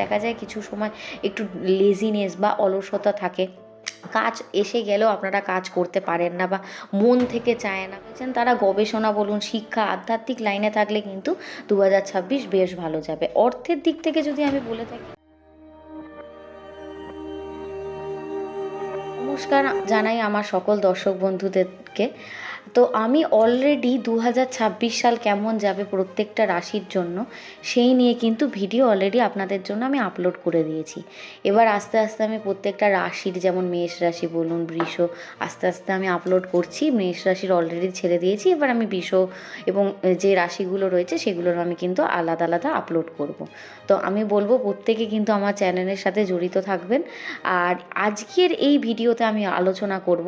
দেখা যায় কিছু সময় একটু লেজিনেস বা অলসতা থাকে, কাজ এসে গেলেও আপনারা কাজ করতে পারেন না বা মন থেকে চায় না, বলছেন তারা গবেষণা বলুন, শিক্ষা, আধ্যাত্মিক লাইনে থাকলে কিন্তু 2026 বেশ ভালো যাবে। অর্থের দিক থেকে যদি আমি বলে থাকি, নমস্কার জানাই আমার সকল দর্শক বন্ধুদেরকে। তো আমি অলরেডি 2026 সাল কেমন যাবে প্রত্যেকটা রাশির জন্য সেই নিয়ে কিন্তু ভিডিও অলরেডি আপনাদের জন্য আমি আপলোড করে দিয়েছি। এবার আস্তে আস্তে আমি প্রত্যেকটা রাশির, যেমন মেষ রাশি বলুন, বৃষ, আস্তে আস্তে আমি আপলোড করছি। মেষ রাশির অলরেডি ছেড়ে দিয়েছি, এবার আমি বৃষ এবং যে রাশিগুলো রয়েছে সেগুলোর আমি কিন্তু আলাদা আলাদা আপলোড করব। তো আমি বলবো প্রত্যেকে কিন্তু আমার চ্যানেলের সাথে জড়িত থাকবেন। আর আজকের এই ভিডিওতে আমি আলোচনা করব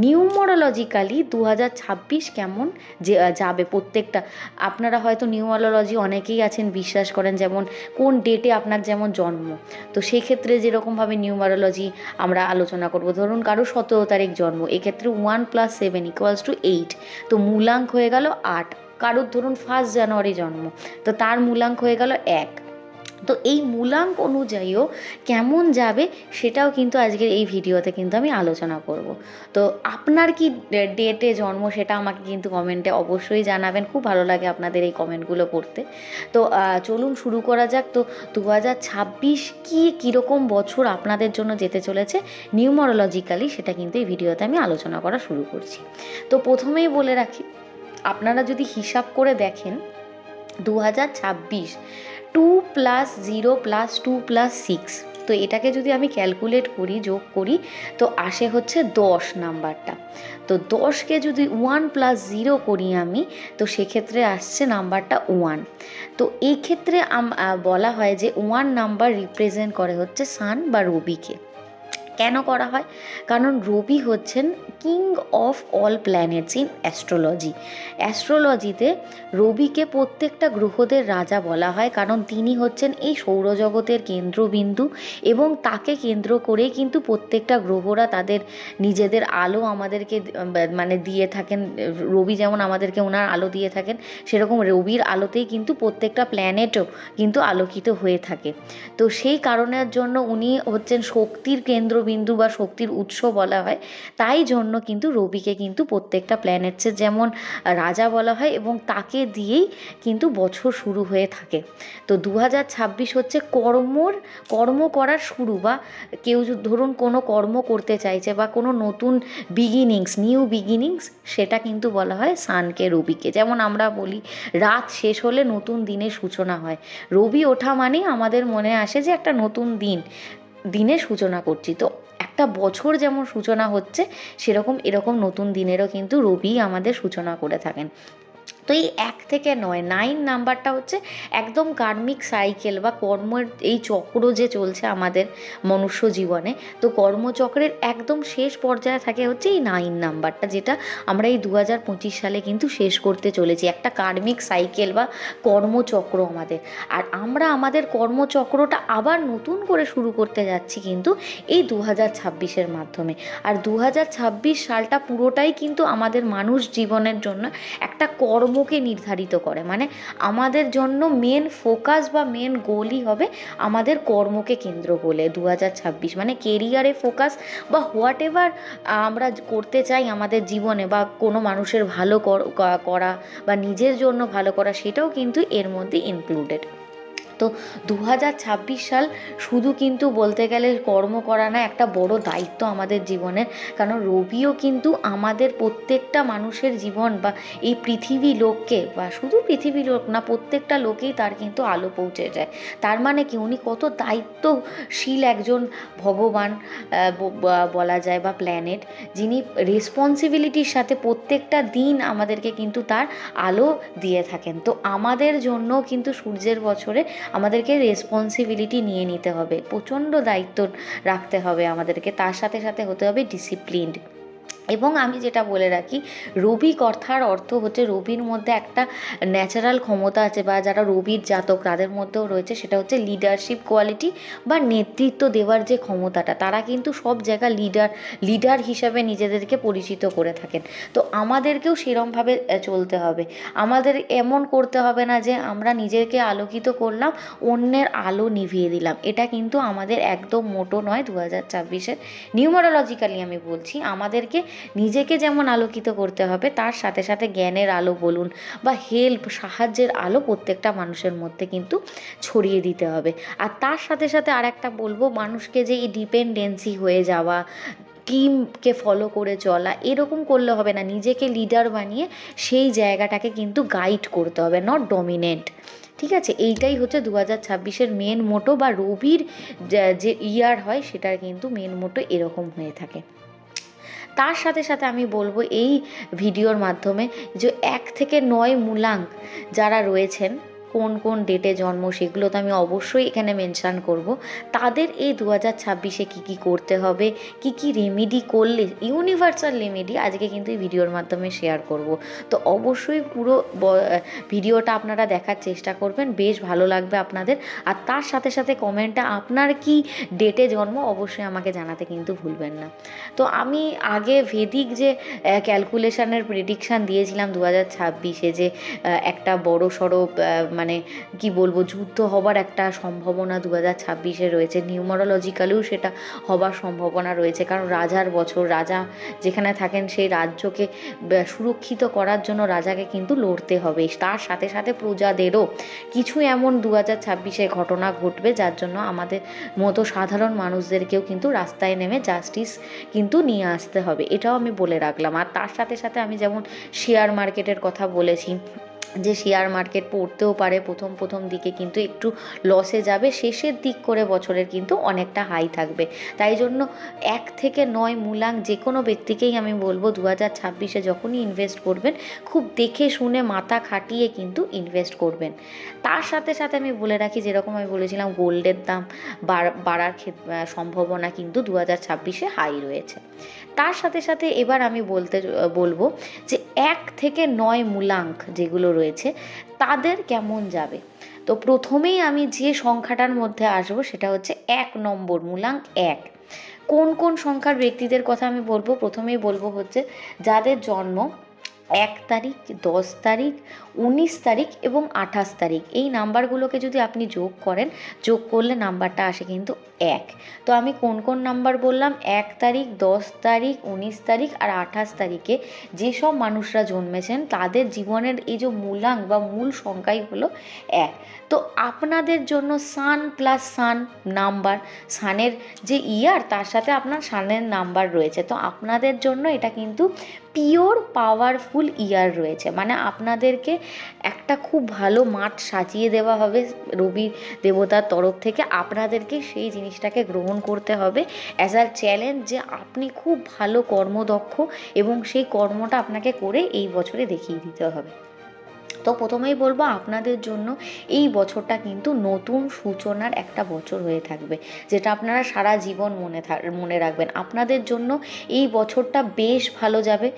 নিউমারোলজিক্যালি 2026 কেমন যে যাবে প্রত্যেকটা। আপনারা হয়তো নিউমারোলজি অনেকেই আছেন বিশ্বাস করেন, যেমন কোন ডেটে আপনার যেমন জন্ম, তো সেক্ষেত্রে যেরকমভাবে নিউমারোলজি আমরা আলোচনা করব। ধরুন কারো 17 তারিখ জন্ম, এক্ষেত্রে 1 + 7 = 8, তো মূলাঙ্ক হয়ে গেল 8। কারোর ধরুন 1 জানুয়ারি জন্ম, তো তার মূলাঙ্ক হয়ে গেল 1। তো এই মূলাঙ্ক অনুযায়ীও কেমন যাবে সেটাও কিন্তু আজকের এই ভিডিওতে কিন্তু আমি আলোচনা করব। তো আপনার কি ডেটে জন্ম সেটা আমাকে কিন্তু কমেন্টে অবশ্যই জানাবেন, খুব ভালো লাগে আপনাদের এই কমেন্টগুলো পড়তে। তো চলুন শুরু করা যাক। তো 2026 কীরকম বছর আপনাদের জন্য যেতে চলেছে নিউমারোলজিক্যালি, সেটা কিন্তু এই ভিডিওতে আমি আলোচনা করা শুরু করছি। তো প্রথমেই বলে রাখি, আপনারা যদি হিসাব করে দেখেন 2026 2 + 0 + 2 + 6, তো এটাকে যদি আমি ক্যালকুলেট করি, যোগ করি, তো আসে হচ্ছে 10 নাম্বারটা। তো 10কে যদি 1 + 0 করি আমি, তো সেক্ষেত্রে আসছে নাম্বারটা 1। তো এই ক্ষেত্রে বলা হয় যে 1 নাম্বার রিপ্রেজেন্ট করে হচ্ছে সান বা রবিকে। কেন করা হয়? কারণ রবি হচ্ছেন king of all planets in astrology. অ্যাস্ট্রোলজিতে রবিকে প্রত্যেকটা গ্রহদের রাজা বলা হয়, কারণ তিনি হচ্ছেন এই সৌরজগতের কেন্দ্রবিন্দু এবং তাকে কেন্দ্র করেই কিন্তু প্রত্যেকটা গ্রহরা তাদের নিজেদের আলো আমাদেরকে মানে দিয়ে থাকেন। রবি যেমন আমাদেরকে ওনার আলো দিয়ে থাকেন, সেরকম রবির আলোতেই কিন্তু প্রত্যেকটা প্ল্যানেটও কিন্তু আলোকিত হয়ে থাকে। তো সেই কারণের জন্য উনি হচ্ছেন শক্তির কেন্দ্রবিন্দু বা শক্তির উৎস বলা হয়। তাই জন্য কিন্তু রবিকে কিন্তু প্রত্যেকটা প্ল্যানেটসের যেমন রাজা বলা হয় এবং তাকে দিয়েই কিন্তু বছর শুরু হয়ে থাকে। তো 2026 হচ্ছে কর্ম করার শুরু, বা কেউ ধরুন কোনো কর্ম করতে চাইছে বা কোনো নতুন নিউ বিগিনিংস, সেটা কিন্তু বলা হয় সানকে, রবিকে। যেমন আমরা বলি রাত শেষ হলে নতুন দিনের সূচনা হয়, রবি ওঠা মানেই আমাদের মনে আসে যে একটা নতুন দিনের সূচনা করছি। তো একটা বছর যেমন সূচনা হচ্ছে, সেরকম এরকম নতুন দিনেরও কিন্তু রবি আমাদের সূচনা করে থাকেন। তো এই 1 থেকে 9 নাম্বারটা হচ্ছে একদম কার্মিক সাইকেল বা কর্মের এই চক্র যে চলছে আমাদের মনুষ্য জীবনে, তো কর্মচক্রের একদম শেষ পর্যায়ে থাকে হচ্ছে এই 9 নাম্বারটা, যেটা আমরা এই 2025 সালে কিন্তু শেষ করতে চলেছি। একটা কার্মিক সাইকেল বা কর্মচক্র আমাদের। আর আমরা আমাদের কর্মচক্রটা আবার নতুন করে শুরু করতে যাচ্ছি কিন্তু এই 2026-এর মাধ্যমে। আর 2026 সালটা পুরোটাই কিন্তু আমাদের মানুষ জীবনের জন্য একটা কর্মকে নির্ধারিত করে। মানে আমাদের জন্য মেন ফোকাস বা মেন গোলই হবে আমাদের কর্মকে কেন্দ্র করে 2026, মানে কেরিয়ারে ফোকাস বা হোয়াট এভার আমরা করতে চাই আমাদের জীবনে, বা কোনো মানুষের ভালো করা বা নিজের জন্য ভালো করা, সেটাও কিন্তু এর মধ্যে ইনক্লুডেড। তো 2026 সাল শুধু কিন্তু বলতে গেলে কর্ম করা না, একটা বড় দায়িত্ব আমাদের জীবনের। কারণ রবিও কিন্তু আমাদের প্রত্যেকটা মানুষের জীবন বা এই পৃথিবী লোককে, বা শুধু পৃথিবী লোক না, প্রত্যেকটা লোকেই তার কিন্তু আলো পৌঁছে যায়। তার মানে কি, উনি কত দায়িত্বশীল একজন ভগবান বলা যায় বা প্ল্যানেট, যিনি রেসপন্সিবিলিটির সাথে প্রত্যেকটা দিন আমাদেরকে কিন্তু তার আলো দিয়ে থাকেন। তো আমাদের জন্য কিন্তু সূর্যের বছরে আমাদেরকে রেসপন্সিবিলিটি নিয়ে নিতে হবে, প্রচণ্ড দায়িত্ব রাখতে হবে আমাদেরকে, তার সাথে সাথে হতে হবে ডিসিপ্লিনড। এবং আমি যেটা বলে রাখি, রবি কথার অর্থ হচ্ছে রবির মধ্যে একটা ন্যাচারাল ক্ষমতা আছে, বা যারা রবির জাতক তাদের মধ্যেও রয়েছে, সেটা হচ্ছে লিডারশিপ কোয়ালিটি বা নেতৃত্ব দেওয়ার যে ক্ষমতাটা। তারা কিন্তু সব জায়গায় লিডার হিসাবে নিজেদেরকে পরিচিত করে থাকেন। তো আমাদেরকেও সেরমভাবে চলতে হবে। আমাদের এমন করতে হবে না যে আমরা নিজেকে আলোকিত করলাম, অন্যের আলো নিভিয়ে দিলাম। এটা কিন্তু আমাদের একদম মোটো নয়। 2026-এর নিউমারোলজিক্যালি আমি বলছি, আমাদেরকে নিজেকে যেমন আলোকিত করতে হবে, তার সাথে সাথে জ্ঞানের আলো বলুন বা সাহায্যের আলো প্রত্যেকটা মানুষের মধ্যে কিন্তু ছড়িয়ে দিতে হবে। আর তার সাথে সাথে আর একটা বলবো, মানুষকে যে এই ডিপেন্ডেন্সি হয়ে যাওয়া, টিমকে ফলো করে চলা, এরকম করলে হবে না। নিজেকে লিডার বানিয়ে সেই জায়গাটাকে কিন্তু গাইড করতে হবে, নট ডমিনেন্ট। ঠিক আছে, এইটাই হচ্ছে 2026-এর মেন মোটো, বা রবির যে ইয়ার হয় সেটার কিন্তু মেন মোটো এরকম হয়ে থাকে। তার সাথে সাথে আমি বলবো এই ভিডিওর মাধ্যমে যে 1 থেকে 9 মূলাঙ্ক যারা রয়েছেন, কোন কোন ডেটে জন্ম সেগুলো তো আমি অবশ্যই এখানে মেনশান করব। তাদের এই 2026-এ কী করতে হবে, কি রেমেডি করলে, ইউনিভার্সাল রেমেডি আজকে কিন্তু এই ভিডিওর মাধ্যমে শেয়ার করব। তো অবশ্যই পুরো ভিডিওটা আপনারা দেখার চেষ্টা করবেন, বেশ ভালো লাগবে আপনাদের। আর তার সাথে সাথে কমেন্টে আপনার কি ডেটে জন্ম অবশ্যই আমাকে জানাতে কিন্তু ভুলবেন না। তো আমি আগে ভেদিক যে ক্যালকুলেশনের প্রেডিকশান দিয়েছিলাম 2026-এ, যে একটা বড় সড়ো মানে কি বলবো, যুদ্ধ হবার একটা সম্ভাবনা 2026-এ রয়েছে। নিউমারোলজিক্যালিও সেটা হবার সম্ভাবনা রয়েছে, কারণ রাজার বছর, রাজা যেখানে থাকেন সেই রাজ্যকে সুরক্ষিত করার জন্য রাজাকে কিন্তু লড়তে হবে। তার সাথে সাথে প্রজাদেরও কিছু এমন 2026-এ ঘটনা ঘটবে যার জন্য আমাদের মতো সাধারণ মানুষদেরকেও কিন্তু রাস্তায় নেমে জাস্টিস কিন্তু নিয়ে আসতে হবে, এটাও আমি বলে রাখলাম। আর তার সাথে সাথে আমি যেমন শেয়ার মার্কেটের কথা বলেছি, যে শেয়ার মার্কেট পড়তেও পারে, প্রথম দিকে কিন্তু একটু লসে যাবে, শেষের দিক করে বছরের কিন্তু অনেকটা হাই থাকবে। তাই জন্য 1 থেকে 9 মূলাঙ্ক যে কোনো ব্যক্তিকেই আমি বলবো 2026-এ যখনই ইনভেস্ট করবেন, খুব দেখে শুনে মাথা খাটিয়ে কিন্তু ইনভেস্ট করবেন। তার সাথে সাথে আমি বলে রাখি, যেরকম আমি বলেছিলাম গোল্ডের দাম বাড়ার সম্ভাবনা কিন্তু 2026-এ হাই রয়েছে। তার সাথে সাথে এবার আমি বলবো যে 1 থেকে 9 মূলাঙ্ক যেগুলো রয়েছে তাদের কেমন যাবে। তো প্রথমেই আমি যে সংখ্যাটার মধ্যে আসবো সেটা হচ্ছে 1 নম্বর মূলাঙ্ক 1। কোন কোন সংখ্যার ব্যক্তিদের কথা আমি বলবো, প্রথমেই বলবো হচ্ছে যাদের জন্ম 1 তারিখ, 10 তারিখ, 19 তারিখ এবং 28 তারিখ, এই নাম্বারগুলোকে যদি আপনি যোগ করেন, যোগ করলে নাম্বারটা আসে কিন্তু 1। তো আমি কোন কোন নাম্বার বললাম, 1 তারিখ, 10 তারিখ, 19 তারিখ আর 28 তারিখে যেসব মানুষরা জন্মেছেন তাদের জীবনের এই যে মূলাঙ্ক বা মূল সংখ্যাই হলো 1। তো আপনাদের জন্য সান প্লাস সান নাম্বার, সানের যে ইয়ার তার সাথে আপনার সানের নাম্বার রয়েছে, তো আপনাদের জন্য এটা কিন্তু পিওর পাওয়ারফুল ইয়ার রয়েছে। মানে আপনাদেরকে একটা খুব ভালো মাঠ সাজিয়ে দেওয়া হবে রবি দেবতার তরফ থেকে, আপনাদেরকে সেই জিনিসটাকে গ্রহণ করতে হবে অ্যাজ আ চ্যালেঞ্জ, যে আপনি খুব ভালো কর্মদক্ষ এবং সেই কর্মটা আপনাকে করে এই বছরে দেখিয়ে দিতে হবে। তো প্রথমেই বলবো আপনাদের জন্য এই বছরটা কিন্তু নতুন সূচনার একটা বছর হয়ে থাকবে, যেটা আপনারা সারা জীবন মনে রাখবেন। আপনাদের জন্য এই বছরটা বেশ ভালো যাবে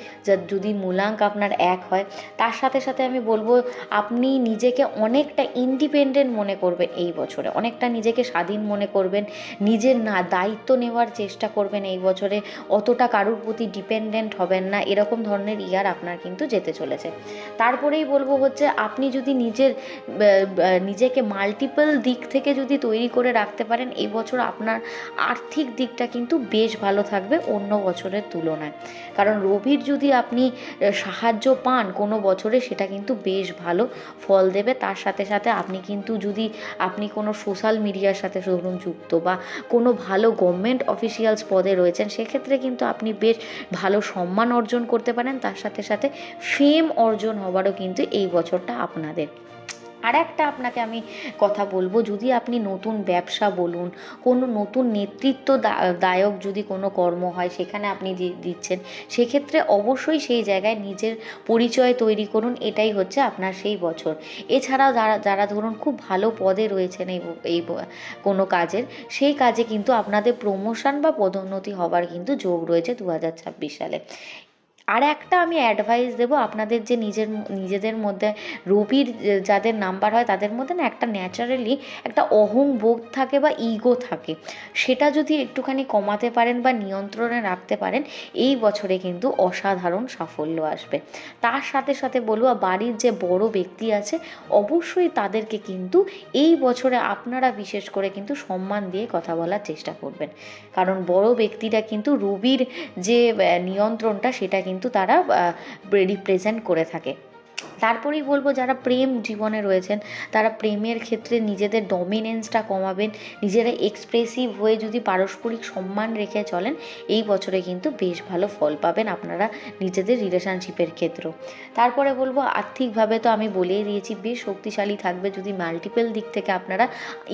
যদি মূলাঙ্ক আপনার 1 হয়। তার সাথে সাথে আমি বলবো আপনি নিজেকে অনেকটা ইন্ডিপেন্ডেন্ট মনে করবেন এই বছরে, অনেকটা নিজেকে স্বাধীন মনে করবেন, নিজের দায়িত্ব নেওয়ার চেষ্টা করবেন এই বছরে, অতটা কারোর প্রতি ডিপেন্ডেন্ট হবেন না, এরকম ধরনের ইয়ার আপনার কিন্তু যেতে চলেছে। তারপরেই বলবো হচ্ছে আপনি যদি নিজেকে মাল্টিপল দিক থেকে যদি তৈরি করে রাখতে পারেন, এই বছর আপনার আর্থিক দিকটা কিন্তু বেশ ভালো থাকবে অন্য বছরের তুলনায়। কারণ রবির যদি আপনি সাহায্য পান কোনো বছরে, সেটা কিন্তু বেশ ভালো ফল দেবে। তার সাথে সাথে আপনি কিন্তু যদি আপনি কোনো সোশ্যাল মিডিয়ার সাথে ধরুন যুক্ত, বা কোনো ভালো গভর্নমেন্ট অফিসিয়ালস পদে রয়েছেন, সেক্ষেত্রে কিন্তু আপনি বেশ ভালো সম্মান অর্জন করতে পারেন। তার সাথে সাথে ফেম অর্জন হবারও কিন্তু এই বছরটা আপনাদের। আর একটা আপনাকে আমি কথা বলবো, যদি আপনি নতুন ব্যবসা বলুন, কোনো নতুন নেতৃত্ব দায়ক যদি কোনো কর্ম হয় সেখানে আপনি দিচ্ছেন, সেক্ষেত্রে অবশ্যই সেই জায়গায় নিজের পরিচয় তৈরি করুন, এটাই হচ্ছে আপনার সেই বছর। এছাড়াও যারা যারা ধরুন খুব ভালো পদে রয়েছেন এই কোনো কাজের, সেই কাজে কিন্তু আপনাদের প্রমোশন বা পদোন্নতি হবার কিন্তু যোগ রয়েছে 2026 সালে। আর একটা আমি অ্যাডভাইস দেবো আপনাদের, যে নিজেদের মধ্যে রবির যাদের নাম্বার হয় তাদের মধ্যে না একটা ন্যাচারালি একটা অহংবোধ থাকে বা ইগো থাকে, সেটা যদি একটুখানি কমাতে পারেন বা নিয়ন্ত্রণে রাখতে পারেন, এই বছরে কিন্তু অসাধারণ সাফল্য আসবে। তার সাথে সাথে বলবো, বাড়ির যে বড় ব্যক্তি আছে অবশ্যই তাদেরকে কিন্তু এই বছরে আপনারা বিশেষ করে কিন্তু সম্মান দিয়ে কথা বলার চেষ্টা করবেন, কারণ বড় ব্যক্তিরা কিন্তু রবির যে নিয়ন্ত্রণটা সেটা কিন্তু তারা রিপ্রেজেন্ট করে থাকে। তারপরেই বলবো, যারা প্রেম জীবনে রয়েছেন তারা প্রেমের ক্ষেত্রে নিজেদের ডমিনেন্সটা কমাবেন, নিজেরা এক্সপ্রেসিভ হয়ে যদি পারস্পরিক সম্মান রেখে চলেন, এই বছরে কিন্তু বেশ ভালো ফল পাবেন আপনারা নিজেদের রিলেশনশিপের ক্ষেত্রেও। তারপরে বলবো, আর্থিকভাবে তো আমি বলেই দিয়েছি বেশ শক্তিশালী থাকবে। যদি মাল্টিপল দিক থেকে আপনারা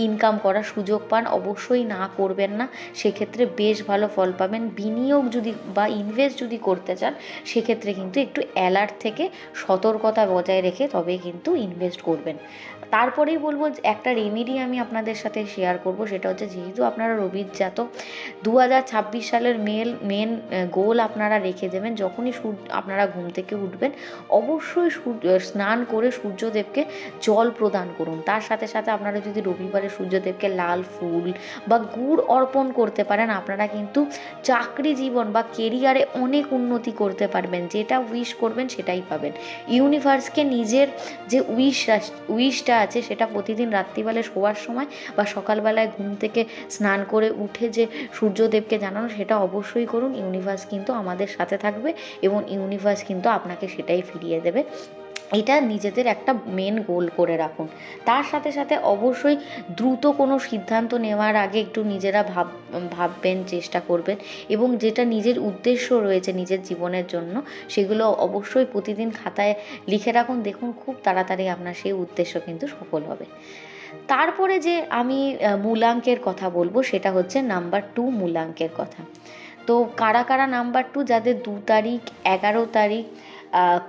ইনকাম করার সুযোগ পান, অবশ্যই না করবেন না, সেক্ষেত্রে বেশ ভালো ফল পাবেন। বিনিয়োগ যদি বা ইনভেস্ট যদি করতে চান, সেক্ষেত্রে কিন্তু একটু অ্যালার্ট থেকে সতর্কতা বজায় রেখে তবেই কিন্তু ইনভেস্ট করবেন। তারপরেই বলবো, একটা রেমেডি আমি আপনাদের সাথে শেয়ার করব, সেটা হচ্ছে, যেহেতু আপনারা রবির জাতক, 2026 সালের মেন গোল আপনারা রেখে দেবেন, যখনই আপনারা ঘুম থেকে উঠবেন অবশ্যই স্নান করে সূর্যদেবকে জল প্রদান করুন। তার সাথে সাথে আপনারা যদি রবিবারে সূর্যদেবকে লাল ফুল বা গুড় অর্পণ করতে পারেন, আপনারা কিন্তু চাকরি জীবন বা কেরিয়ারে অনেক উন্নতি করতে পারবেন, যেটা উইশ করবেন সেটাই পাবেন। ইউনিভার্সকে নিজের যে উইশটা আছে সেটা প্রতিদিন রাত্রিবেলায় শোয়ার সময় বা সকালবেলায় ঘুম থেকে স্নান করে উঠে যে সূর্যদেবকে জানানো, সেটা অবশ্যই করুন। ইউনিভার্স কিন্তু আমাদের সাথে থাকবে এবং ইউনিভার্স কিন্তু আপনাকে সেটাই ফিরিয়ে দেবে। এটা নিজেদের একটা মেন গোল করে রাখুন। তার সাথে সাথে অবশ্যই দ্রুত কোনো সিদ্ধান্ত নেওয়ার আগে একটু নিজেরা ভাববেন, চেষ্টা করবেন, এবং যেটা নিজের উদ্দেশ্য রয়েছে নিজের জীবনের জন্য, সেগুলো অবশ্যই প্রতিদিন খাতায় লিখে রাখুন। দেখুন খুব তাড়াতাড়ি আপনার সেই উদ্দেশ্য কিন্তু সফল হবে। তারপরে যে আমি মূলাঙ্কের কথা বলবো, সেটা হচ্ছে নাম্বার 2 মূলাঙ্কের কথা। তো কারা কারা নাম্বার 2, যাদের 2 তারিখ, 11 তারিখ,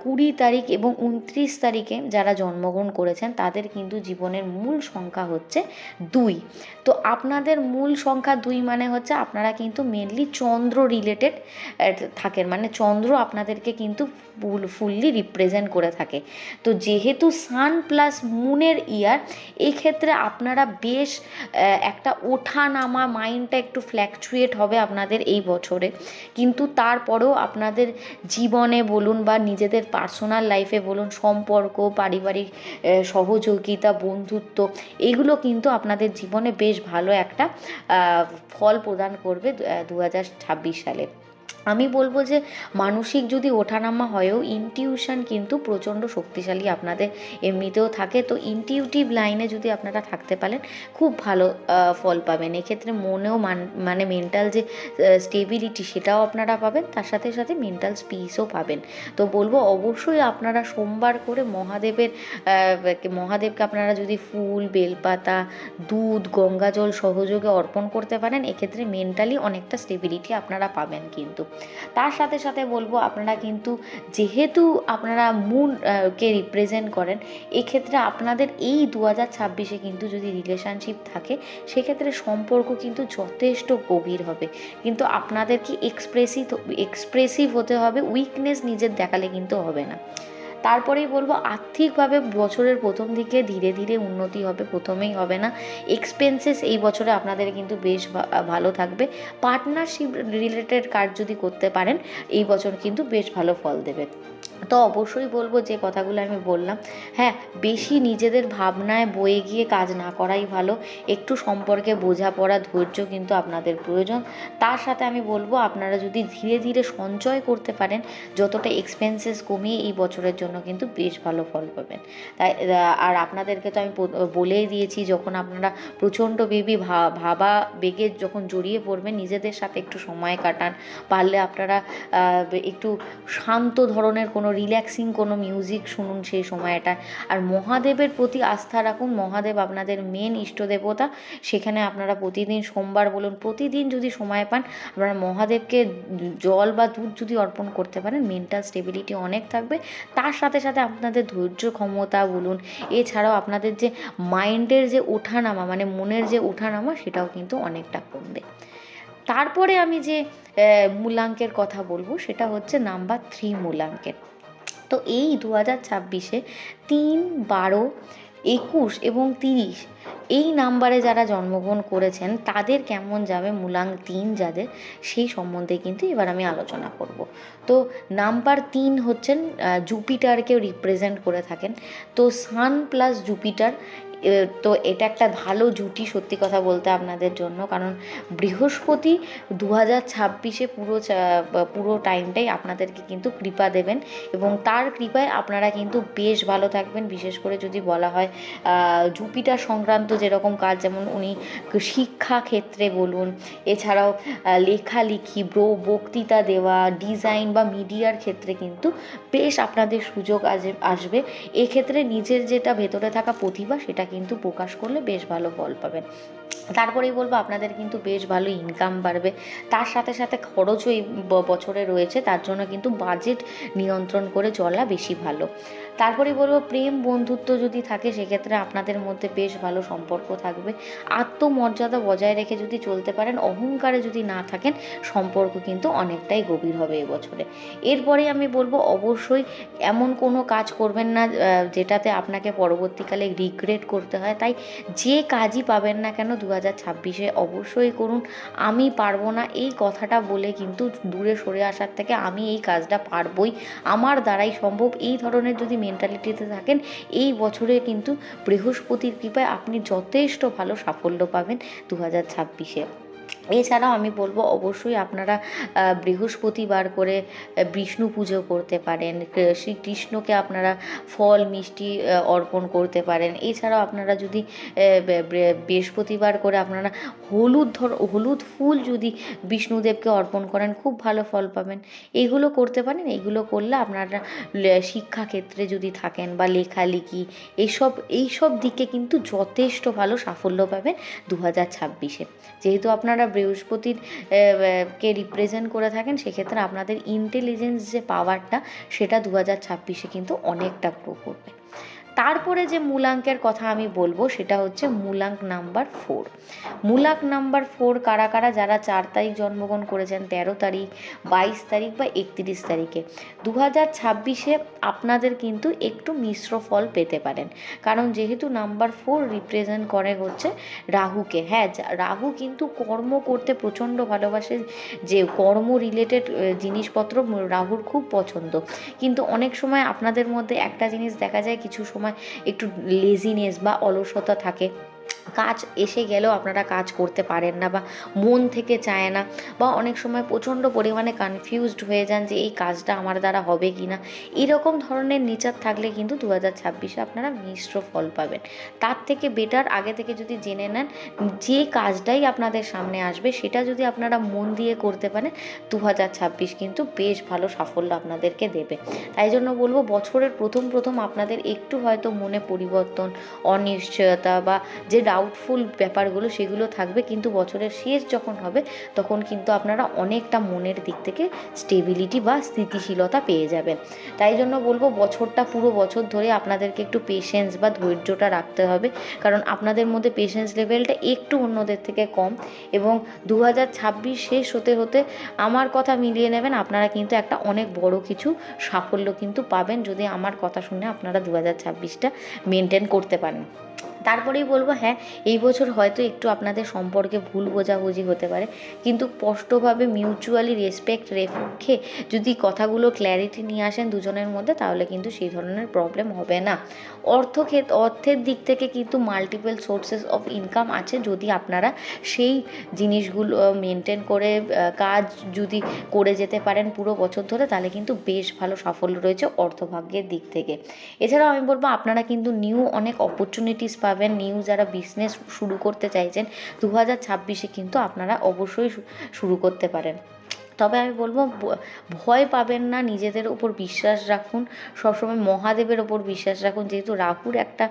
20 তারিখ এবং 29 তারিখে যারা জন্মগ্রহণ করেছেন, তাদের কিন্তু জীবনের মূল সংখ্যা হচ্ছে 2। তো আপনাদের মূল সংখ্যা 2 মানে হচ্ছে আপনারা কিন্তু মেনলি চন্দ্র রিলেটেড থাকেন, মানে চন্দ্র আপনাদেরকে কিন্তু ফুললি রিপ্রেজেন্ট করে থাকে। তো যেহেতু সান প্লাস মুনের ইয়ার, এই ক্ষেত্রে আপনারা বেশ একটা ওঠা নামা, মাইন্ডটা একটু ফ্ল্যাকচুয়েট হবে আপনাদের এই বছরে, কিন্তু তারপরেও আপনাদের জীবনে বলুন বা নিজেদের পার্সোনাল লাইফে বলুন, সম্পর্ক, পারিবারিক সহযোগিতা, বন্ধুত্ব, এগুলো কিন্তু আপনাদের জীবনে বেশ ভালো একটা ফল প্রদান করবে 2026 সালে। আমি বলবো যে মানসিক যদি ওঠানামা হয়েও ইনটিউশন কিন্তু প্রচণ্ড শক্তিশালী আপনাদের এমনিতেও থাকে। তো ইনটিউটিভ লাইনে যদি আপনারা থাকতে পারেন, খুব ভালো ফল পাবেন। এক্ষেত্রে মনেও মানে মেন্টাল যে স্টেবিলিটি সেটাও আপনারা পাবেন, তার সাথে সাথে মেন্টাল পিসও পাবেন। তো বলবো অবশ্যই আপনারা সোমবার করে মহাদেবকে আপনারা যদি ফুল, বেলপাতা, দুধ, গঙ্গাজল সহযোগে অর্পণ করতে পারেন, এক্ষেত্রে মেন্টালি অনেকটা স্টেবিলিটি আপনারা পাবেন। কিন্তু তার সাথে সাথে বলবো, আপনারা কিন্তু যেহেতু আপনারা মুনকে রিপ্রেজেন্ট করেন, এক্ষেত্রে আপনাদের এই 2026-এ কিন্তু যদি রিলেশনশিপ থাকে, সেক্ষেত্রে সম্পর্ক কিন্তু যথেষ্ট গভীর হবে। কিন্তু আপনাদের কি এক্সপ্রেসিভ হতে হবে, উইকনেস নিজের দেখালে কিন্তু হবে না। তারপরেই বলবো, আর্থিকভাবে বছরের প্রথম দিকে ধীরে ধীরে উন্নতি হবে, প্রথমেই হবে না। এক্সপেন্সেস এই বছরে আপনাদের কিন্তু বেশ ভালো থাকবে। পার্টনারশিপ রিলেটেড কাজ যদি করতে পারেন, এই বছর কিন্তু বেশ ভালো ফল দেবে। তো অবশ্যই বলবো, যে কথাগুলো আমি বললাম, হ্যাঁ, বেশি নিজেদের ভাবনায় বয়ে গিয়ে কাজ না করাই ভালো। একটু সম্পর্কে বোঝাপড়া, ধৈর্য কিন্তু আপনাদের প্রয়োজন। তার সাথে আমি বলবো, আপনারা যদি ধীরে ধীরে সঞ্চয় করতে পারেন, যতটা এক্সপেন্সেস কমিয়ে এই বছরের জন্য জন্য কিন্তু বেশ ভালো ফল পাবেন। তাই আর আপনাদেরকে তো আমি বলেই দিয়েছি, যখন আপনারা প্রচণ্ড ভাবা বেগে যখন জড়িয়ে পড়বেন, নিজেদের সাথে একটু সময় কাটান, পারলে আপনারা একটু শান্ত ধরনের কোনো রিল্যাক্সিং কোনো মিউজিক শুনুন সেই সময়টা। আর মহাদেবের প্রতি আস্থা রাখুন, মহাদেব আপনাদের মেন ইষ্ট দেবতা। সেখানে আপনারা প্রতিদিন, সোমবার বলুন, প্রতিদিন যদি সময় পান আপনারা মহাদেবকে জল বা দুধ যদি অর্পণ করতে পারেন, মেন্টাল স্টেবিলিটি অনেক থাকবে। তার সাথে সাথে আপনাদের ধৈর্য ক্ষমতা বলুন, এছাড়াও আপনাদের যে মাইন্ডের যে ওঠানামা, মানে মনের যে ওঠানামা, সেটাও কিন্তু অনেকটা কমবে। তারপরে আমি যে মূলাঙ্কের কথা বলবো সেটা হচ্ছে নাম্বার 3 মূলাঙ্কের। তো এই 2026-এ 3, 12, 21 এবং 30 এই নাম্বারে যারা জন্মগ্রহণ করেছেন তাদের কেমন যাবে মূলাঙ্ক 3 যাদের, সেই সম্বন্ধে কিন্তু এবার আমি আলোচনা করব। তো নাম্বার 3 হচ্ছেন জুপিটারকে রিপ্রেজেন্ট করে থাকেন। তো সান প্লাস জুপিটার, তো এটা একটা ভালো জুটি সত্যি কথা বলতে আপনাদের জন্য। কারণ বৃহস্পতি 2026-এ পুরো টাইমটাই আপনাদেরকে কিন্তু কৃপা দেবেন, এবং তার কৃপায় আপনারা কিন্তু বেশ ভালো থাকবেন। বিশেষ করে যদি বলা হয় জুপিটার সংক্রান্ত যেরকম কাজ, যেমন উনি শিক্ষা ক্ষেত্রে বলুন, এছাড়াও লেখালেখি, বক্তৃতা দেওয়া, ডিজাইন বা মিডিয়ার ক্ষেত্রে কিন্তু বেশ আপনাদের সুযোগ আসবে। এক্ষেত্রে নিজের যেটা ভেতরে থাকা প্রতিভা সেটা কিন্তু প্রকাশ করলে বেশ ভালো ফল পাবেন। তারপরেই বলবো আপনাদের কিন্তু বেশ ভালো ইনকাম বাড়বে। তার সাথে সাথে খরচও এই বছরে রয়েছে, তার জন্য কিন্তু বাজেট নিয়ন্ত্রণ করে চলা বেশি ভালো। তারপরেই বলবো প্রেম বন্ধুত্ব যদি থাকে সেক্ষেত্রে আপনাদের মধ্যে বেশ ভালো সম্পর্ক থাকবে। আত্মমর্যাদা বজায় রেখে যদি চলতে পারেন, অহংকারে যদি না থাকেন, সম্পর্ক কিন্তু অনেকটাই গভীর হবে এবছরে। এরপরে আমি বলবো অবশ্যই এমন কোনো কাজ করবেন না যেটাতে আপনাকে পরবর্তীকালে রিগ্রেট করতে হয়। তাই যে কাজই পাবেন না কেন 2026-এ অবশ্যই করুন। আমি পারবো না এই কথাটা বলে কিন্তু দূরে সরে আসার থেকে আমি এই কাজটা পারবই, আমার দ্বারাই সম্ভব, এই ধরনের যদি মেন্টালিটিতে থাকেন, এই বছরে কিন্তু বৃহস্পতির কৃপায় আপনি যথেষ্ট ভালো সাফল্য পাবেন 2026-এ। এছাড়াও আমি বলবো অবশ্যই আপনারা বৃহস্পতিবার করে বিষ্ণু পুজো করতে পারেন, শ্রীকৃষ্ণকে আপনারা ফল মিষ্টি অর্পণ করতে পারেন। এছাড়াও আপনারা যদি বৃহস্পতিবার করে আপনারা হলুদ ফুল যদি বিষ্ণুদেবকে অর্পণ করেন, খুব ভালো ফল পাবেন। এগুলো করতে পারেন। এগুলো করলে আপনারা শিক্ষাক্ষেত্রে যদি থাকেন বা লেখালেখি, এইসব দিকে কিন্তু যথেষ্ট ভালো সাফল্য পাবেন 2026-এ। যেহেতু আপনারা বৃহস্পতির কে রিপ্রেজেন্ট করে থাকেন, সেক্ষেত্রে আপনাদের ইন্টেলিজেন্স যে পাওয়ারটা, সেটা 2026-এ কিন্তু অনেকটা গ্রো করবে। তারপরে যে মূলাঙ্কের কথা আমি বলবো সেটা হচ্ছে মূলাঙ্ক নাম্বার 4। মূলাঙ্ক নাম্বার 4 কারা কারা, যারা 4 তারিখ জন্মগ্রহণ করেছেন, 13 তারিখ, 22 তারিখ বা 31 তারিখে, 2026-এ আপনাদের কিন্তু একটু মিশ্র ফল পেতে পারেন। কারণ যেহেতু নাম্বার 4 রিপ্রেজেন্ট করে হচ্ছে রাহুকে। হ্যাঁ, রাহু কিন্তু কর্ম করতে প্রচণ্ড ভালোবাসে, যে কর্ম রিলেটেড জিনিসপত্র রাহুর খুব পছন্দ। কিন্তু অনেক সময় আপনাদের মধ্যে একটা জিনিস দেখা যায়, কিছু সময় একটু লেজিনেস বা অলসতা থাকে, কাজ এসে গেলেও আপনারা কাজ করতে পারেন না বা মন থেকে চায় না, বা অনেক সময় প্রচণ্ড পরিমাণে কনফিউজড হয়ে যান যে এই কাজটা আমার দ্বারা হবে কি না। এরকম ধরনের নেচার থাকলে কিন্তু 2026-এ আপনারা মিশ্র ফল পাবেন। তার থেকে বেটার আগে থেকে যদি জেনে নেন যে কাজটাই আপনাদের সামনে আসবে, সেটা যদি আপনারা মন দিয়ে করতে পারেন, 2026 কিন্তু বেশ ভালো সাফল্য আপনাদেরকে দেবে। তাই জন্য বলবো বছরের প্রথম আপনাদের একটু হয়তো মনে পরিবর্তন, অনিশ্চয়তা বা যে ডাউটফুল ব্যাপারগুলো সেগুলো থাকবে, কিন্তু বছরের শেষ যখন হবে তখন কিন্তু আপনারা অনেকটা মনের দিক থেকে স্টেবিলিটি বা স্থিতিশীলতা পেয়ে যাবেন। তাই জন্য বলবো পুরো বছর ধরে আপনাদেরকে একটু পেশেন্স বা ধৈর্যটা রাখতে হবে, কারণ আপনাদের মধ্যে পেশেন্স লেভেলটা একটু অন্যদের থেকে কম। এবং 2026 শেষ হতে হতে আমার কথা মিলিয়ে নেবেন, আপনারা কিন্তু একটা অনেক বড় কিছু সাফল্য কিন্তু পাবেন, যদি আমার কথা শুনে আপনারা 2026টা মেনটেন করতে পারেন। তারপরেই বলবো, হ্যাঁ, এই বছর হয়তো একটু আপনাদের সম্পর্কে ভুল বোঝাবুঝি হতে পারে, কিন্তু স্পষ্টভাবে মিউচুয়ালি রেসপেক্ট রেখে যদি কথাগুলো ক্ল্যারিটি নিয়ে আসেন দুজনের মধ্যে, তাহলে কিন্তু সেই ধরনের প্রবলেম হবে না। অর্থের দিক থেকে কিন্তু মাল্টিপল সোর্সেস অফ ইনকাম আছে, যদি আপনারা সেই জিনিসগুলো মেনটেন করে কাজ যদি করে যেতে পারেন পুরো বছর ধরে, তাহলে কিন্তু বেশ ভালো সাফল্য রয়েছে অর্থভাগ্যের দিক থেকে। এছাড়াও আমি বলবো, আপনারা কিন্তু নিউ অনেক অপরচুনিটিস পাবেন। নিউ যারা বিজনেস শুরু করতে চাইছেন 2026-এ কিন্তু আপনারা অবশ্যই শুরু করতে পারেন। তবে আমি বলবো, ভয় পাবেন না, নিজেদের উপর বিশ্বাস রাখুন, সবসময় মহাদেবের ওপর বিশ্বাস রাখুন, যেহেতু রাহুর একটা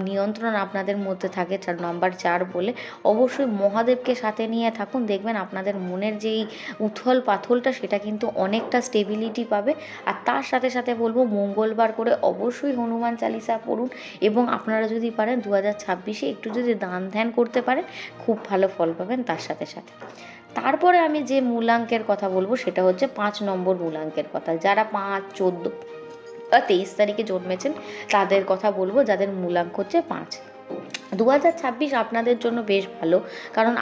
নিয়ন্ত্রণ আপনাদের মধ্যে থাকে নাম্বার 4 বলে। অবশ্যই মহাদেবকে সাথে নিয়ে থাকুন, দেখবেন আপনাদের মনের যেই উথল পাথলটা সেটা কিন্তু অনেকটা স্টেবিলিটি পাবে। আর তার সাথে সাথে বলবো, মঙ্গলবার করে অবশ্যই হনুমান চালিসা পড়ুন, এবং আপনারা যদি পারেন 2026-এ একটু যদি দান ধ্যান করতে পারেন, খুব ভালো ফল পাবেন তার সাথে সাথে। তারপরে আমি যে মূলাঙ্কের কথা বলবো সেটা হচ্ছে 5 নম্বর মূলাঙ্কের কথা। যারা 5, 14 বা 23 তারিখে জন্মেছেন তাদের কথা বলবো, যাদের মূলাঙ্ক হচ্ছে 5। 2026 আপনাদের জন্য বেশ ভালো, কারণ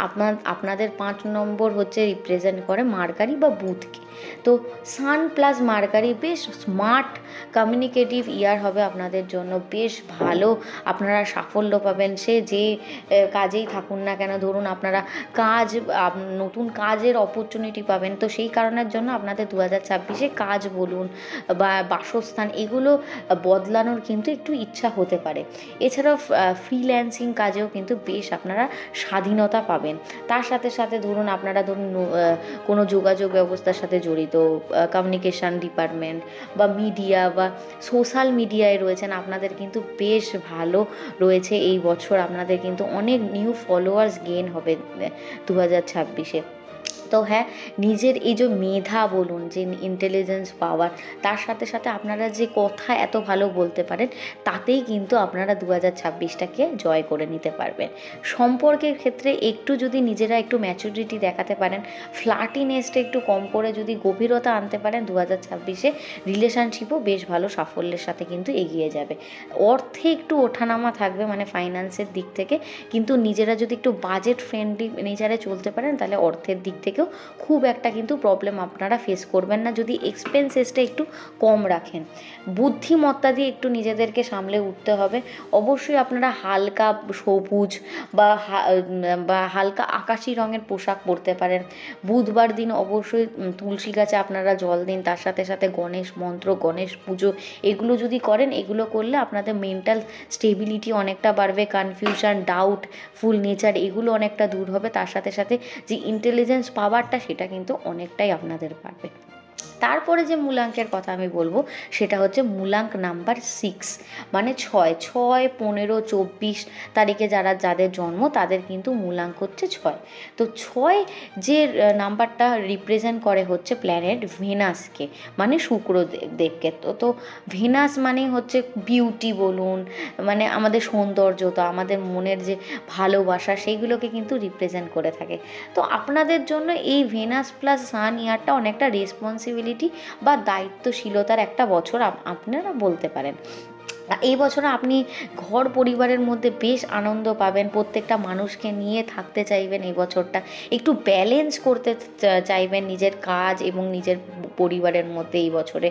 আপনাদের 5 নম্বর হচ্ছে রিপ্রেজেন্ট করে মার্কারি বা বুধকে। তো সান প্লাস মার্কারি বেশ স্মার্ট কমিউনিকেটিভ ইয়ার হবে আপনাদের জন্য, বেশ ভালো আপনারা সাফল্য পাবেন। সে যে কাজেই থাকুন না কেন, ধরুন আপনারা নতুন কাজের অপরচুনিটি পাবেন, তো সেই কারণের জন্য আপনাদের 2026-এ কাজ বলুন বা বাসস্থান, এগুলো বদলানোর কিন্তু একটু ইচ্ছা হতে পারে। এছাড়াও ফ্রিল্যান্সিং কাজেও কিন্তু বেশ আপনারা স্বাধীনতা পাবেন। তার সাথে সাথে ধরুন আপনারা কোনো যোগাযোগ ব্যবস্থার সাথে জড়িত, কমিউনিকেশান ডিপার্টমেন্ট বা মিডিয়া বা সোশ্যাল মিডিয়ায় রয়েছেন, আপনাদের কিন্তু বেশ ভালো রয়েছে এই বছর। আপনাদের কিন্তু অনেক নিউ ফলোয়ার্স গেইন হবে 2026-এ। তো হ্যাঁ, নিজের এই যে মেধা বলুন, যে ইন্টেলিজেন্স পাওয়ার, তার সাথে সাথে আপনারা যে কথা এত ভালো বলতে পারেন, তাতেই কিন্তু আপনারা 2026টাকে জয় করে নিতে পারবেন। সম্পর্কের ক্ষেত্রে একটু যদি নিজেরা একটু ম্যাচুরিটি দেখাতে পারেন, ফ্লার্টিনেসটা একটু কম করে যদি গভীরতা আনতে পারেন, 2026-এ রিলেশনশিপও বেশ ভালো সাফল্যের সাথে কিন্তু এগিয়ে যাবে। অর্থে একটু ওঠানামা থাকবে, মানে ফাইন্যান্সের দিক থেকে, কিন্তু নিজেরা যদি একটু বাজেট ফ্রেন্ডলি নেচারে চলতে পারেন, তাহলে অর্থের দিক থেকেও খুব একটা কিন্তু প্রবলেম আপনারা ফেস করবেন না, যদি এক্সপেন্সেসটা একটু কম রাখেন। বুদ্ধিমত্তা দিয়ে একটু নিজেদেরকে সামলে উঠতে হবে। অবশ্যই আপনারা হালকা সবুজ বা হালকা আকাশি রঙের পোশাক পরতে পারেন। বুধবার দিন অবশ্যই তুলসী গাছে আপনারা জল দিন, তার সাথে সাথে গণেশ মন্ত্র, গণেশ পুজো, এগুলো যদি করেন, এগুলো করলে আপনাদের মেন্টাল স্টেবিলিটি অনেকটা বাড়বে, কনফিউশন, ডাউট ফুল নেচার, এগুলো অনেকটা দূর হবে। তার সাথে সাথে যে ইন্টেলিজেন্স পাওয়ারটা, সেটা কিন্তু অনেকটাই আপনাদের বাড়বে। তারপরে যে মূলাঙ্কের কথা আমি বলবো সেটা হচ্ছে মূলাঙ্ক নাম্বার 6, মানে 6, 15, 24 তারিখে যাদের জন্ম, তাদের কিন্তু মূলাঙ্ক হচ্ছে 6। তো 6 যে নাম্বারটা রিপ্রেজেন্ট করে হচ্ছে প্ল্যানেট ভেনাসকে, মানে শুক্রদেবকে। তো ভেনাস মানে হচ্ছে বিউটি বলুন, মানে আমাদের সৌন্দর্যতা, আমাদের মনের যে ভালোবাসা, সেইগুলোকে কিন্তু রিপ্রেজেন্ট করে থাকে। তো আপনাদের জন্য এই ভেনাস প্লাস সান ইয়ারটা অনেকটা রেসপন্সিবিলিটি বা দায়িত্বশীলতার একটা বছর আপনারা বলতে পারেন। এই বছর আপনি ঘর পরিবারের মধ্যে বেশ আনন্দ পাবেন, প্রত্যেকটা মানুষকে নিয়ে থাকতে চাইবেন। এই বছরটা একটু ব্যালেন্স করতে চাইবেন নিজের কাজ এবং নিজের পরিবারের মধ্যে। এই বছরে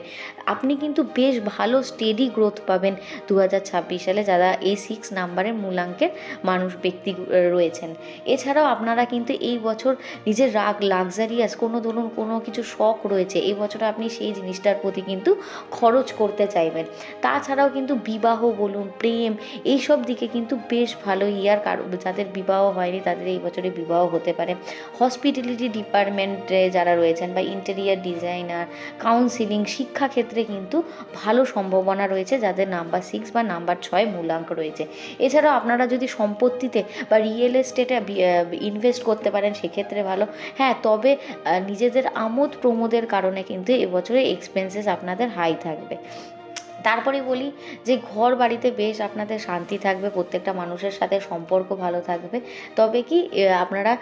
আপনি কিন্তু বেশ ভালো স্টেডি গ্রোথ পাবেন 2026 সালে, যারা এই 6 নাম্বারের মূলাঙ্কের ব্যক্তি রয়েছেন। এছাড়াও আপনারা কিন্তু এই বছর নিজের লাক্সারিয়াস ধরুন কোনো কিছু শখ রয়েছে, এই বছরে আপনি সেই জিনিসটার প্রতি কিন্তু খরচ করতে চাইবেন। তাছাড়াও কিন্তু বিবাহ বলুন, প্রেম, এইসব দিকে কিন্তু বেশ ভালো ইয়ার। যাদের বিবাহ হয়নি তাদের এই বছরে বিবাহ হতে পারে। হসপিটালিটি ডিপার্টমেন্টে যারা রয়েছেন বা ইন্টেরিয়ার ডিজাইনার, কাউন্সিলিং, শিক্ষাক্ষেত্রে কিন্তু ভালো সম্ভাবনা রয়েছে যাদের নাম্বার 6 বা নাম্বার 6 মূলাঙ্ক রয়েছে। এছাড়াও আপনারা যদি সম্পত্তিতে বা রিয়েল এস্টেটে ইনভেস্ট করতে পারেন, সেক্ষেত্রে ভালো। হ্যাঁ, তবে নিজেদের আমোদ প্রমোদের কারণে কিন্তু এবছরে এক্সপেন্সেস আপনাদের হাই থাকবে। তারপরে বলি যে ঘর বাড়িতে বেশ আপনাদের শান্তি থাকবে, প্রত্যেকটা মানুষের সাথে সম্পর্ক ভালো থাকবে। তবে কি আপনারা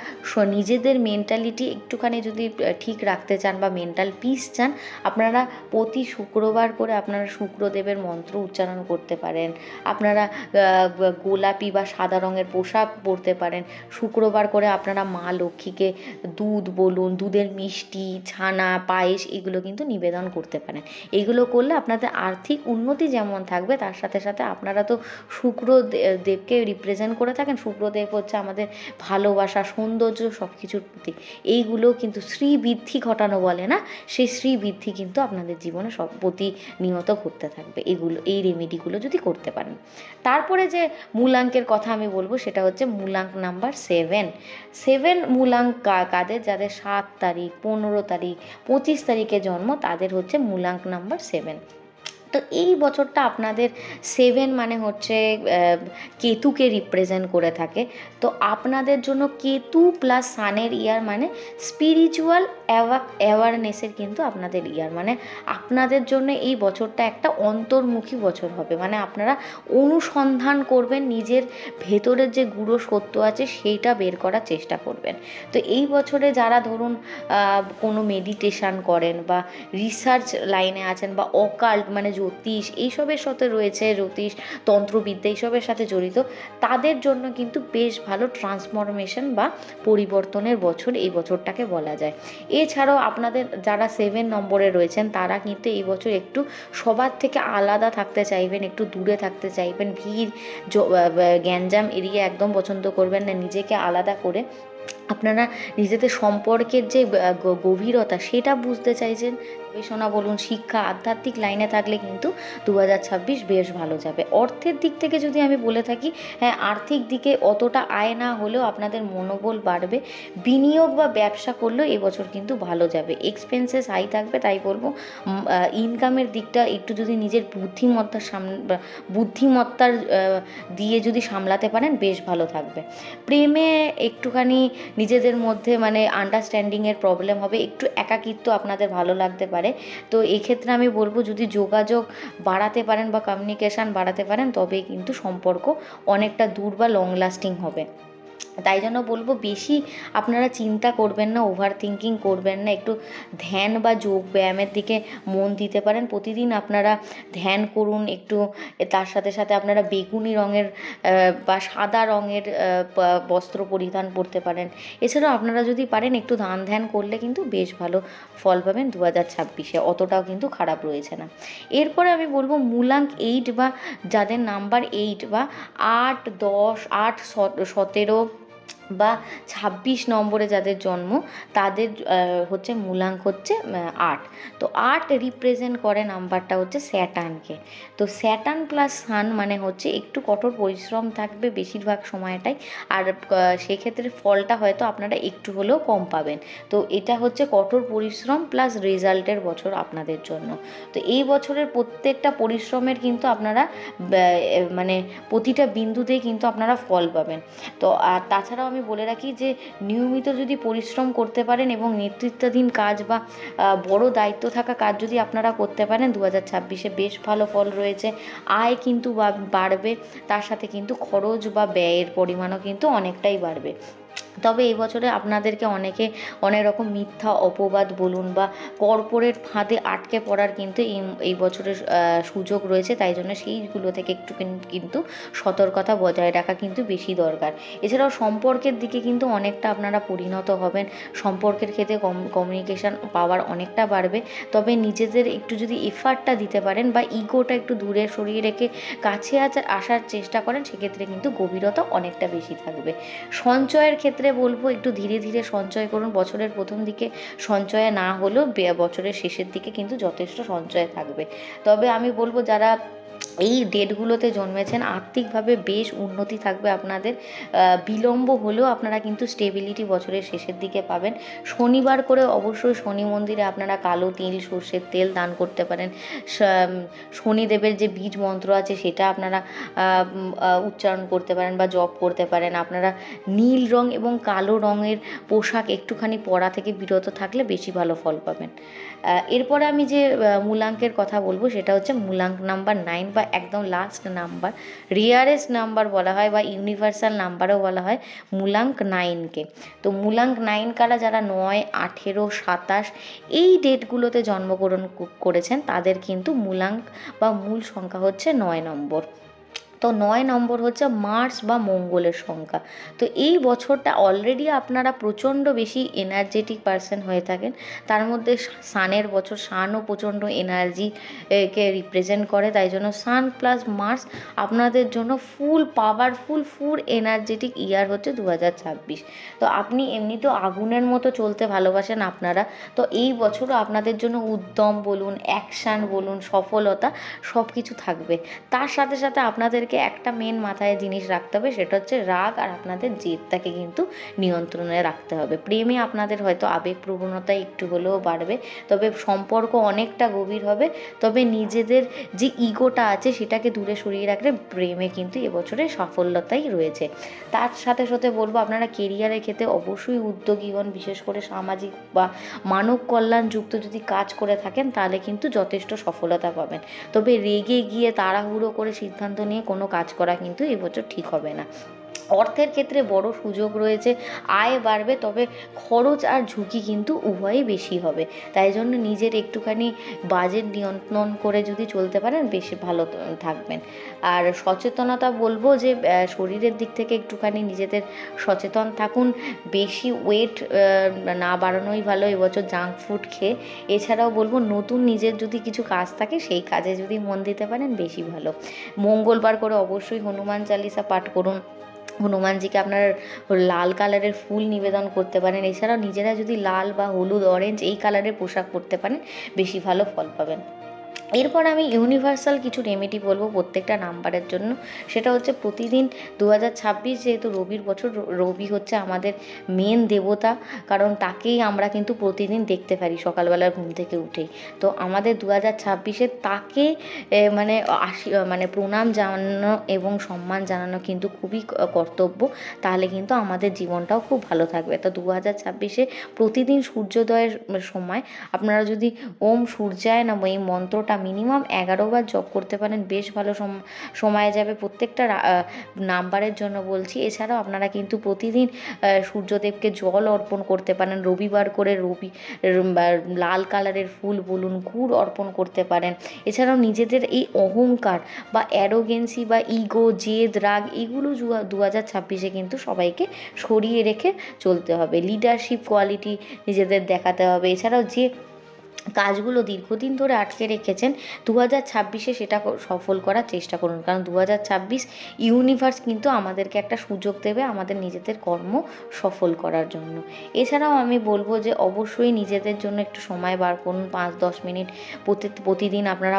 নিজেদের মেন্টালিটি একটুখানি যদি ঠিক রাখতে চান বা মেন্টাল পিস চান, আপনারা প্রতি শুক্রবার করে আপনারা শুক্রদেবের মন্ত্র উচ্চারণ করতে পারেন। আপনারা গোলাপি বা সাদা রঙের পোশাক পরতে পারেন। শুক্রবার করে আপনারা মা লক্ষ্মীকে দুধ বলুন, দুধের মিষ্টি, ছানা, পায়েস এগুলো কিন্তু নিবেদন করতে পারেন। এগুলো করলে আপনাদের আর্থিক উন্নতি যেমন থাকবে, তার সাথে সাথে আপনারা তো শুক্র দেবকে রিপ্রেজেন্ট করে থাকেন। শুক্রদেব হচ্ছে আমাদের ভালোবাসা, সৌন্দর্য, সব কিছুর প্রতীক। এইগুলো কিন্তু শ্রীবৃদ্ধি ঘটানো বলে না, সেই শ্রীবৃদ্ধি কিন্তু আপনাদের জীবনে সব প্রতিনিয়ত ঘটতে থাকবে এই রেমেডিগুলো যদি করতে পারেন। তারপরে যে মূলাঙ্কের কথা আমি বলবো সেটা হচ্ছে মূলাঙ্ক নাম্বার 7 মূলাঙ্ক কাদের, যাদের 7 তারিখ, 15 তারিখ, 25 তারিখে জন্ম, তাদের হচ্ছে মূলাঙ্ক নাম্বার 7। তো এই বছরটা আপনাদের 7 মানে হচ্ছে কেতুকে রিপ্রেজেন্ট করে থাকে। তো আপনাদের জন্য কেতু প্লাস সানের ইয়ার মানে স্পিরিচুয়াল অ্যাওয়ারনেসের কিন্তু আপনাদের ইয়ার, মানে আপনাদের জন্য এই বছরটা একটা অন্তর্মুখী বছর হবে। মানে আপনারা অনুসন্ধান করবেন, নিজের ভেতরের যে গূঢ় সত্য আছে সেইটা বের করার চেষ্টা করবেন। তো এই বছরে যারা ধরুন কোনো মেডিটেশান করেন বা রিসার্চ লাইনে আছেন বা অকাল্ট মানে জ্যোতিষ এইসবের সাথে রয়েছে, জ্যোতিষ, তন্ত্রবিদ্যা এইসবের সাথে জড়িত, তাদের জন্য কিন্তু বেশ ভালো ট্রান্সফরমেশন বা পরিবর্তনের বছর এই বছরটাকে বলা যায়। এছাড়াও আপনাদের যারা 7 নম্বরে রয়েছেন তারা কিন্তু এই বছর একটু সবার থেকে আলাদা থাকতে চাইবেন, একটু দূরে থাকতে চাইবেন, ভিড় গ্যাঞ্জাম এড়িয়ে একদম পছন্দ করবেন না। নিজেকে আলাদা করে আপনারা নিজেদের সম্পর্কের যে গভীরতা সেটা বুঝতে চাইছেন। গবেষণা বলুন, শিক্ষা, আধ্যাত্মিক লাইনে থাকলে কিন্তু 2026 বেশ ভালো যাবে। অর্থের দিক থেকে যদি আমি বলে থাকি, হ্যাঁ আর্থিক দিকে অতটা আয় না হলেও আপনাদের মনোবল বাড়বে। বিনিয়োগ বা ব্যবসা করলেও এবছর কিন্তু ভালো যাবে। এক্সপেন্সেস হাই থাকবে, তাই বলবো ইনকামের দিকটা একটু যদি নিজের বুদ্ধিমত্তার দিয়ে যদি সামলাতে পারেন বেশ ভালো থাকবে। প্রেমে একটুখানি নিজেদের মধ্যে মানে আন্ডারস্ট্যান্ডিংয়ের প্রবলেম হবে, একটু একাকিত্ব আপনাদের ভালো লাগতে পারে। তো এক্ষেত্রে আমি বলবো যদি যোগাযোগ বাড়াতে পারেন বা কমিউনিকেশান বাড়াতে পারেন তবেই কিন্তু সম্পর্ক অনেকটা দূর বা লং লাস্টিং হবে। তাই জন্য বলবো বেশি আপনারা চিন্তা করবেন না, ওভার থিঙ্কিং করবেন না, একটু ধ্যান বা যোগ ব্যায়ামের দিকে মন দিতে পারেন। প্রতিদিন আপনারা ধ্যান করুন একটু, তার সাথে সাথে আপনারা বেগুনি রঙের বা সাদা রঙের বস্ত্র পরিধান করতে পারেন। এছাড়াও আপনারা যদি পারেন একটু দান ধ্যান করলে কিন্তু বেশ ভালো ফল পাবেন 2026-এ, অতটাও কিন্তু খারাপ রয়েছে না। এরপরে আমি বলবো মূলাঙ্ক 8 বা যাদের নাম্বার 8 বা 8, 10, 8, 17 বা 26 নম্বরে যাদের জন্ম তাদের হচ্ছে মূলাঙ্ক হচ্ছে 8। তো 8 রিপ্রেজেন্ট করে নাম্বারটা হচ্ছে স্যাটার্নকে। তো স্যাটার্ন প্লাস সান মানে হচ্ছে একটু কঠোর পরিশ্রম থাকবে বেশিরভাগ সময়টাই, আর সেক্ষেত্রে ফলটা হয়তো আপনারা একটু হলেও কম পাবেন। তো এটা হচ্ছে কঠোর পরিশ্রম প্লাস রেজাল্টের বছর আপনাদের জন্য। তো এই বছরের প্রত্যেকটা পরিশ্রমের কিন্তু আপনারা মানে প্রতিটা বিন্দুতেই কিন্তু আপনারা ফল পাবেন। তো আর তাছাড়াও আমি বলে রাখি যে নিয়মিত যদি পরিশ্রম করতে পারেন এবং নেতৃত্বাধীন কাজ বা বড় দায়িত্ব থাকা কাজ যদি আপনারা করতে পারেন 2026-এ বেশ ভালো ফল রয়েছে। আয় কিন্তু বাড়বে, তার সাথে কিন্তু খরচ বা ব্যয়ের পরিমাণও কিন্তু অনেকটাই বাড়বে। তবে এই বছরে আপনাদেরকে অনেক রকম মিথ্যা অপবাদ বলুন বা কর্পোরেট ফাঁদে আটকে পড়ার কিন্তু এই বছরের সুযোগ রয়েছে। তাই জন্য সেইগুলো থেকে একটু কিন্তু সতর্কতা বজায় রাখা কিন্তু বেশি দরকার। এছাড়াও সম্পর্কের দিকে কিন্তু অনেকটা আপনারা পরিণত হবেন, সম্পর্কের ক্ষেত্রে কমিউনিকেশান পাওয়ার অনেকটা বাড়বে। তবে নিজেদের একটু যদি এফার্টটা দিতে পারেন বা ইগোটা একটু দূরে সরিয়ে রেখে কাছে আসার চেষ্টা করেন, সেক্ষেত্রে কিন্তু গভীরতা অনেকটা বেশি থাকবে। সঞ্চয়ের ক্ষেত্রে বলবো একটু ধীরে ধীরে সঞ্চয় করুন। বছরের প্রথম দিকে সঞ্চয় না হলেও বছরের শেষের দিকে কিন্তু যথেষ্ট সঞ্চয় থাকবে। তবে আমি বলবো যারা এই ডেটগুলোতে জন্মেছেন আর্থিকভাবে বেশ উন্নতি থাকবে আপনাদের। বিলম্ব হলেও আপনারা কিন্তু স্টেবিলিটি বছরের শেষের দিকে পাবেন। শনিবার করে অবশ্যই শনি মন্দিরে আপনারা কালো তিল, সর্ষের তেল দান করতে পারেন। শনিদেবের যে বীজ মন্ত্র আছে সেটা আপনারা উচ্চারণ করতে পারেন বা জপ করতে পারেন। আপনারা নীল রং এবং কালো রঙের পোশাক একটুখানি পরা থেকে বিরত থাকলে বেশি ভালো ফল পাবেন। এরপরে আমি যে মূলাঙ্কের কথা বলবো সেটা হচ্ছে মূলাঙ্ক নাম্বার 9 বা একদম লাস্ট নাম্বার, রেয়ারেস্ট নাম্বার বলা হয় বা ইউনিভার্সাল নাম্বারও বলা হয় মূলাঙ্ক 9কে। তো মূলাঙ্ক 9 কারা, যারা 9, 18, 27 এই ডেটগুলোতে জন্মগ্রহণ করেছেন তাদের কিন্তু মূলাঙ্ক বা মূল সংখ্যা হচ্ছে 9 নম্বর। তো 9 নম্বর হচ্ছে মার্স বা মঙ্গলের সংখ্যা। তো এই বছরটা অলরেডি আপনারা প্রচণ্ড বেশি এনার্জেটিক পারসন হয়ে থাকেন। তার মধ্যে সানের বছর, সানও প্রচণ্ড এনার্জি কে রিপ্রেজেন্ট করে, তাই জন্য সান প্লাস মার্স আপনাদের জন্য ফুল পাওয়ারফুল ফুল এনার্জেটিক ইয়ার হচ্ছে 2026। তো আপনি এমনিতেও আগুনের মতো চলতে ভালোবাসেন আপনারা, তো এই বছরও আপনাদের জন্য উদ্যম বলুন, অ্যাকশান বলুন, সফলতা সব কিছু থাকবে। তার সাথে সাথে আপনাদেরকে একটা মেন মাথায় জিনিস রাখতে হবে, সেটা হচ্ছে রাগ আর আপনাদের জেদটাকে কিন্তু নিয়ন্ত্রণে রাখতে হবে। প্রেমে আপনাদের হয়তো আবেগপ্রবণতা একটু হলেও বাড়বে, তবে সম্পর্ক অনেকটা গভীর হবে। তবে নিজেদের যে ইগোটা আছে সেটাকে দূরে সরিয়ে রাখলে প্রেমে কিন্তু এবছরে সাফল্যতাই রয়েছে। তার সাথে সাথে বলবো আপনারা কেরিয়ারের ক্ষেত্রে অবশ্যই উদ্যোগী হন, বিশেষ করে সামাজিক বা মানব কল্যাণযুক্ত যদি কাজ করে থাকেন তাহলে কিন্তু যথেষ্ট সফলতা পাবেন। তবে রেগে গিয়ে তাড়াহুড়ো করে সিদ্ধান্ত নিয়ে কোনো কাজ করা কিন্তু এবছর ঠিক হবে না। অর্থের ক্ষেত্রে বড় সুযোগ রয়েছে, আয় বাড়বে, তবে খরচ আর ঝুঁকি কিন্তু উভয়ই বেশি হবে। তাই জন্য নিজের একটুখানি বাজেট নিয়ন্ত্রণ করে যদি চলতে পারেন বেশি ভালো থাকবেন। আর সচেতনতা বলবো যে শরীরের দিক থেকে একটুখানি নিজেদের সচেতন থাকুন, বেশি ওয়েট না বাড়ানোই ভালো এবছর জাঙ্ক ফুড খেয়ে। এছাড়াও বলবো নতুন নিজের যদি কিছু কাজ থাকে সেই কাজে যদি মন দিতে পারেন বেশি ভালো। মঙ্গলবার করে অবশ্যই হনুমান চালিসা পাঠ করুন, হনুমানজিকে আপনার লাল কালারের ফুল নিবেদন করতে পারেন। এছাড়াও নিজেরা যদি লাল বা হলুদ, অরেঞ্জ এই কালারের পোশাক পরতে পারেন বেশি ভালো ফল পাবেন। এরপর আমি ইউনিভার্সাল কিছু রেমেডি বলবো প্রত্যেকটা নাম্বারের জন্য। সেটা হচ্ছে প্রতিদিন 2026 যেহেতু রবির বছর, রবি হচ্ছে আমাদের মেন দেবতা, কারণ তাকেই আমরা কিন্তু প্রতিদিন দেখতে পারি সকালবেলার ঘুম থেকে উঠেই। তো আমাদের 2026-এ তাকে মানে প্রণাম জানানো এবং সম্মান জানানো কিন্তু খুবই কর্তব্য, তাহলে কিন্তু আমাদের জীবনটাও খুব ভালো থাকবে। তো 2026-এ প্রতিদিন সূর্যোদয়ের সময় আপনারা যদি ওম সূর্যায় নমঃ এই মন্ত্রটা মিনিমাম 11 বার জপ করতে পারেন বেশ ভালো সময় যাবে প্রত্যেকটা নাম্বারের জন্য বলছি। এছাড়াও আপনারা কিন্তু প্রতিদিন সূর্যদেবকে জল অর্পণ করতে পারেন, রবিবার করে লাল কালারের ফুল বলুন, গুড় অর্পণ করতে পারেন। এছাড়াও নিজেদের এই অহংকার বা অ্যারোগেন্সি বা ইগো, জেদ, রাগ এগুলো 2026-এ কিন্তু সবাইকে সরিয়ে রেখে চলতে হবে। লিডারশিপ কোয়ালিটি নিজেদের দেখাতে হবে। এছাড়াও যে কাজগুলো দীর্ঘদিন ধরে আটকে রেখেছেন 2026-এ সেটা সফল করার চেষ্টা করুন, কারণ 2026 ইউনিভার্স কিন্তু আমাদেরকে একটা সুযোগ দেবে আমাদের নিজেদের কর্ম সফল করার জন্য। এছাড়াও আমি বলবো যে অবশ্যই নিজেদের জন্য একটু সময় বার করুন, 5-10 মিনিট প্রতিদিন আপনারা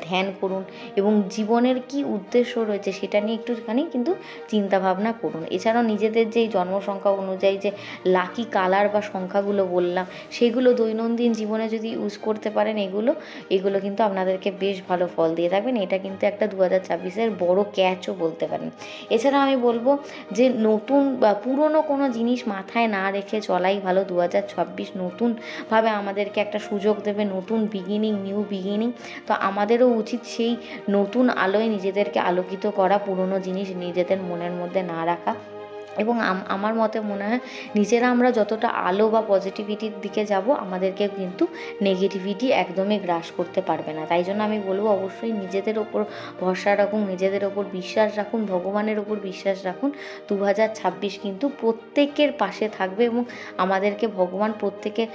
ধ্যান করুন এবং জীবনের কি উদ্দেশ্য রয়েছে সেটা নিয়ে একটুখানি কিন্তু চিন্তাভাবনা করুন। এছাড়াও নিজেদের যেই জন্মসংখ্যা অনুযায়ী যে লাকি কালার বা সংখ্যাগুলো বললাম সেগুলো দৈনন্দিন জীবনে যদি ইউজ করতে পারেন এগুলো কিন্তু আপনাদেরকে বেশ ভালো ফল দিয়ে থাকবেন। এটা কিন্তু একটা 2026-এর বড় ক্যাচও বলতে পারেন। এছাড়াও আমি বলবো যে নতুন বা পুরনো কোনো জিনিস মাথায় না রেখে চলাই ভালো। 2026 নতুনভাবে আমাদেরকে একটা সুযোগ দেবে, নতুন বিগিনিং, নিউ বিগিনিং। তো আমাদেরও উচিত সেই নতুন আলোয় নিজেদেরকে আলোকিত করা, পুরনো জিনিস নিজেদের মনের মধ্যে না রাখা। এবং আমার মতে মনে হয় নিজেরা আমরা যতটা আলো বা পজিটিভিটির দিকে যাব আমাদেরকে কিন্তু নেগেটিভিটি একদমই গ্রাস করতে পারবে না। তাই জন্য আমি বলবো অবশ্যই নিজেদের ওপর ভরসা রাখুন, নিজেদের ওপর বিশ্বাস রাখুন, ভগবানের ওপর বিশ্বাস রাখুন। 2026 কিন্তু প্রত্যেকের পাশে থাকবে এবং আমাদেরকে ভগবান প্রত্যেকের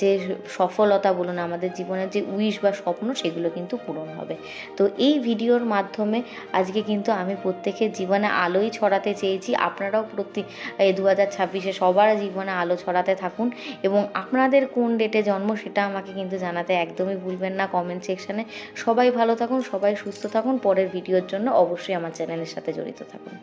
যে সফলতা বলুন, আমাদের জীবনের যে উইশ বা স্বপ্ন সেগুলো কিন্তু পূরণ হবে। তো এই ভিডিওর মাধ্যমে আজকে কিন্তু আমি প্রত্যেকের জীবনে আলোই ছড়াতে চেয়েছি। আপনারাও এই 2026-এ সবার জীবনে আলো ছড়াতে থাকুন, এবং আপনাদের কোন ডেটে জন্ম সেটা আমাকে কিন্তু জানাতে একদমই ভুলবেন না কমেন্ট সেকশানে। সবাই ভালো থাকুন, সবাই সুস্থ থাকুন। পরের ভিডিওর জন্য অবশ্যই আমার চ্যানেলের সাথে জড়িত থাকুন।